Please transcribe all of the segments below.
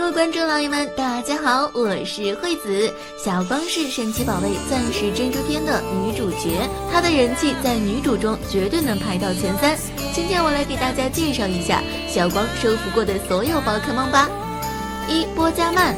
Hello， 观众老爷们，大家好，我是惠子。小光是神奇宝贝钻石珍珠篇的女主角，她的人气在女主中绝对能排到前3。今天我来给大家介绍一下小光收服过的所有宝可梦吧。1. 波加曼。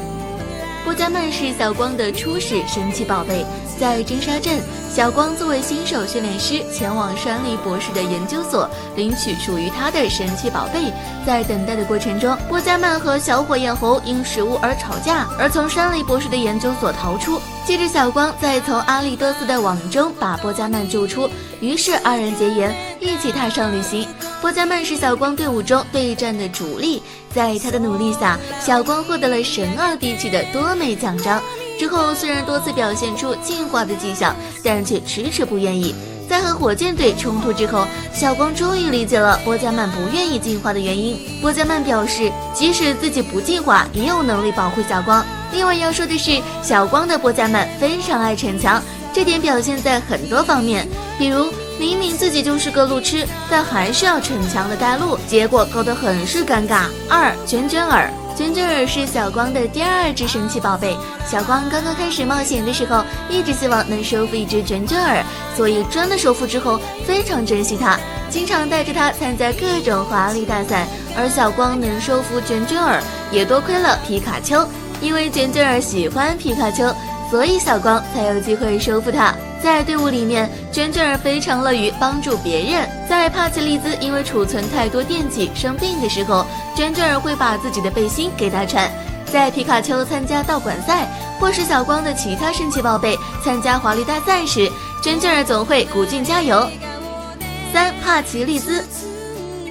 波加曼是小光的初始神奇宝贝，在真沙镇，小光作为新手训练师前往山里博士的研究所领取属于他的神奇宝贝。在等待的过程中，波加曼和小火焰猴因食物而吵架，而从山里博士的研究所逃出。接着小光再从阿里多斯的网中把波加曼救出，于是二人结缘，一起踏上旅行。波加曼是小光队伍中对战的主力，在他的努力下，小光获得了神2地区的多枚奖章。之后虽然多次表现出进化的迹象，但却迟迟不愿意。在和火箭队冲突之后，小光终于理解了波加曼不愿意进化的原因。波加曼表示，即使自己不进化，也有能力保护小光。另外要说的是，小光的波加曼非常爱逞强，这点表现在很多方面，比如明明自己就是个路痴，但还是要逞强的带路，结果搞得很是尴尬。2. 卷卷耳。卷卷耳是小光的第2只神奇宝贝。小光刚刚开始冒险的时候，一直希望能收服一只卷卷耳，所以真的收服之后非常珍惜它，经常带着它参加各种华丽大赛。而小光能收服卷卷耳，也多亏了皮卡丘，因为卷卷耳喜欢皮卡丘，所以小光才有机会收服它。在队伍里面，卷卷耳非常乐于帮助别人。在帕奇利兹因为储存太多电器生病的时候，卷卷耳会把自己的背心给他穿。在皮卡丘参加道馆赛，或是小光的其他神奇宝贝参加华丽大赛时，卷卷耳总会鼓劲加油。3. 帕奇利兹。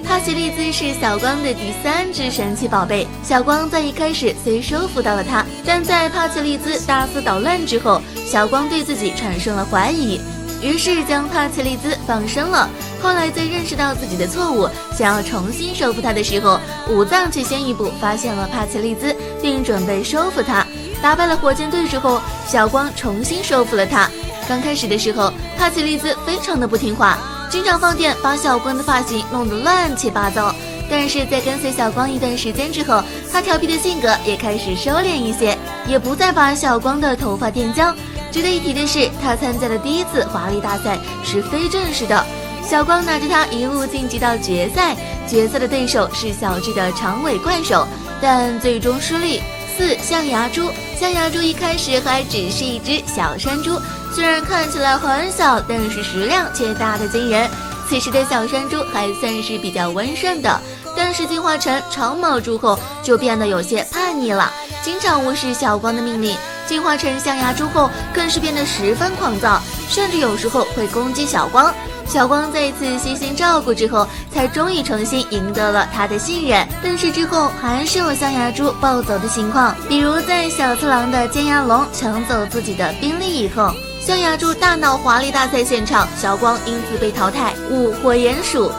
帕奇利兹是小光的第3只神奇宝贝。小光在一开始虽收服到了它，但在帕奇利兹大肆捣乱之后，小光对自己产生了怀疑，于是将帕奇利兹放生了。后来在认识到自己的错误，想要重新收服它的时候，武藏却先一步发现了帕奇利兹，并准备收服它。打败了火箭队之后，小光重新收服了它。刚开始的时候，帕奇利兹非常的不听话，经常放电，把小光的发型弄得乱七八糟。但是在跟随小光一段时间之后，他调皮的性格也开始收敛一些，也不再把小光的头发电焦。值得一提的是，他参加的第1次华丽大赛是非正式的，小光拿着他一路晋级到决赛，决赛的对手是小只的长尾怪兽，但最终失利。4. 象牙猪。象牙猪一开始还只是一只小山猪，虽然看起来很小，但是食量却大得惊人。此时的小山猪还算是比较温顺的，但是进化成长毛猪后就变得有些叛逆了，经常无视小光的命令。进化成象牙猪后更是变得十分狂躁，甚至有时候会攻击小光。小光在一次悉心照顾之后，才终于重新赢得了他的信任。但是之后还是有象牙猪暴走的情况，比如在小次郎的尖牙龙抢走自己的宾利以后，象牙猪大闹华丽大赛现场，小光因此被淘汰。5. 火鼹鼠。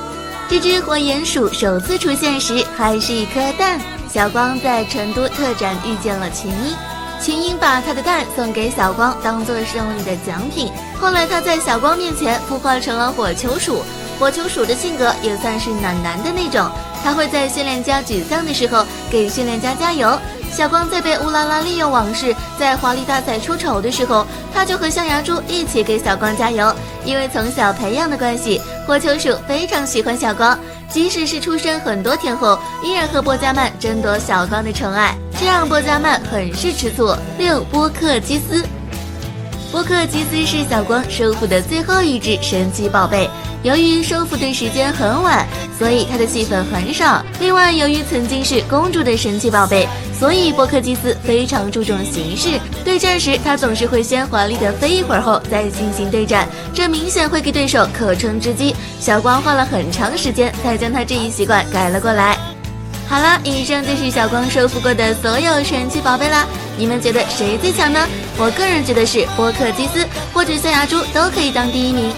这只火鼹鼠首次出现时还是一颗蛋，小光在成都特展遇见了群英，群英把他的蛋送给小光当做胜利的奖品。后来他在小光面前孵化成了火球鼠，火球鼠的性格也算是暖男的那种，他会在训练家沮丧的时候给训练家加油。小光在被乌拉拉利用往事在华丽大赛出丑的时候，他就和象牙猪一起给小光加油。因为从小培养的关系，火球鼠非常喜欢小光，即使是出身很多天后，依然和波加曼争夺小光的宠爱，这让波加曼很是吃醋。6. 波克基斯。波克基斯是小光收服的最后一只神奇宝贝，由于收服的时间很晚，所以它的戏份很少。另外，由于曾经是公主的神奇宝贝，所以波克基斯非常注重形式。对战时，他总是会先华丽的飞一会儿后再进行对战，这明显会给对手可乘之机。小光花了很长时间才将他这一习惯改了过来。好了，以上就是小光收服过的所有神奇宝贝啦，你们觉得谁最强呢？我个人觉得是波克基斯或者象牙猪都可以当第1名。